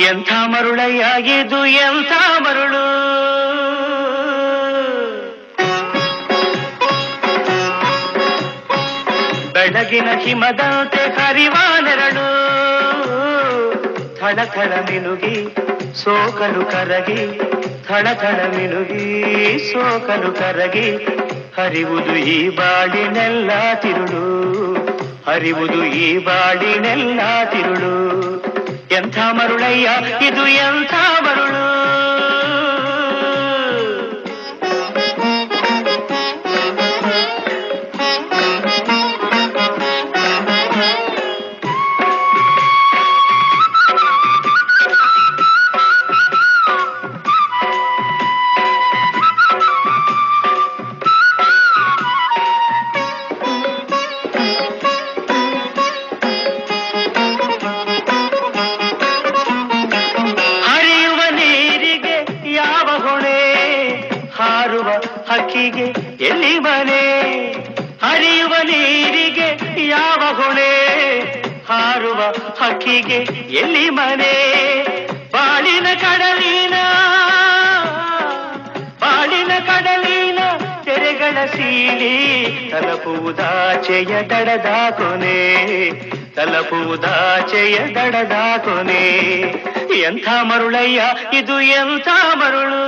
ಎಂಥ ಮರುಳಯ್ಯಾಗಿದು ಎಂಥ ಮರುಳು, ಬೆಳಗಿನ ಹಿಮದಂತೆ ಹರಿವ ನೆರಳು, ಥಳಥಳ ಮಿನುಗಿ ಸೋಕಲು ಕರಗಿ, ಥಳಥಳ ಮಿನುಗಿ ಸೋಕಲು ಕರಗಿ, ಹರಿವುದು ಈ ಬಾಳಿನೆಲ್ಲ ತಿರುಳು, ಹರಿವುದು ಈ ಬಾಳಿನೆಲ್ಲ ತಿರುಳು. ಎಂಥ ಮರುಳಯ್ಯ ಇದು ಎಂಥ ಮರುಳು. ಹಾರುವ ಹಕ್ಕಿಗೆ ಎಲ್ಲಿ ಮನೆ, ಹರಿಯುವ ನೀರಿಗೆ ಯಾವ ಹೊಣೆ, ಹಾರುವ ಹಕ್ಕಿಗೆ ಎಲ್ಲಿ ಮನೆ, ಬಾಳಿನ ಕಡಲಿನ ತೆರೆಗಳ ಸೀಳಿ ತಲಪುವುದಾಚೆಯ ದಡದ ಕೊನೆ, ತಲಪುವುದಾಚೆಯ ದಡದ ಕೊನೆ. ಎಂಥ ಮರುಳಯ್ಯ ಇದು ಎಂಥ ಮರುಳು.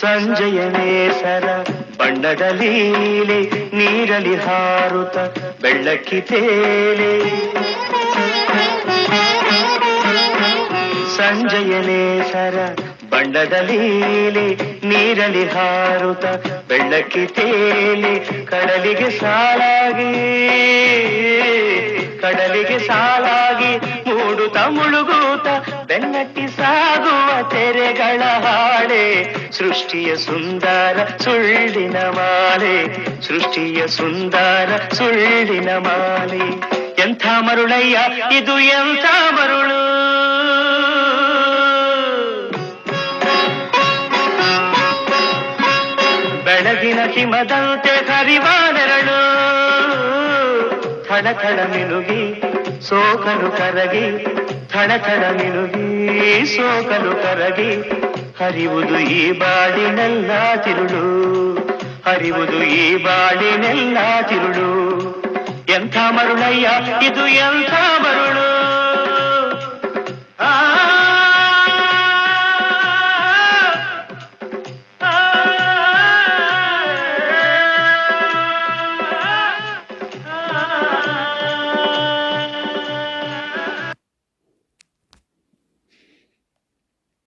ಸಂಜೆಯ ನೇಸರ ಬಣ್ಣದ ಲೀಲೆ, ನೀರಲಿ ಹಾರುತ್ತ ಬೆಳ್ಳಕ್ಕಿ ತೇಲೆ, ಸಂಜೆಯ ನೇಸರ ಬಣ್ಣದ ಲೀಲೆ, ನೀರಲಿ ಹಾರುತ್ತ ಬೆಳ್ಳಕ್ಕಿ ತೇಲೆ, ಕಡಲಿಗೆ ಸಾಲಾಗಿ ಮೂಡುತ್ತ ಮುಳುಗೂತ ಬೆನ್ನಟ್ಟಿ ಸಾಗುವ ತೆರೆಗಳ ಹಾಳೆ, ಸೃಷ್ಟಿಯ ಸುಂದರ ಸುಳ್ಳಿನ ಮಾಲೆ, ಸೃಷ್ಟಿಯ ಸುಂದರ ಸುಳ್ಳಿನ ಮಾಲೆ. ಎಂಥ ಮರುಳಯ್ಯ ಇದು ಎಂಥ ಮರುಳು. ಬೆಳಗಿನ ಹಿಮದಂತೆ ಹರಿವ ನೆರಳು, ಥಳಥಳ ಮಿನುಗಿ ಸೋಕಲು ಕರಗಿ, ಥಳಥಳ ಮಿನುಗಿ ಸೋಕಲು ಕರಗಿ, ಹರಿವುದು ಈ ಬಾಳಿನೆಲ್ಲ ತಿರುಳು, ಹರಿವುದು ಈ ಬಾಳಿನೆಲ್ಲ ತಿರುಳು. ಎಂಥ ಮರುಳಯ್ಯ ಇದು ಎಂಥ ಮರುಳು.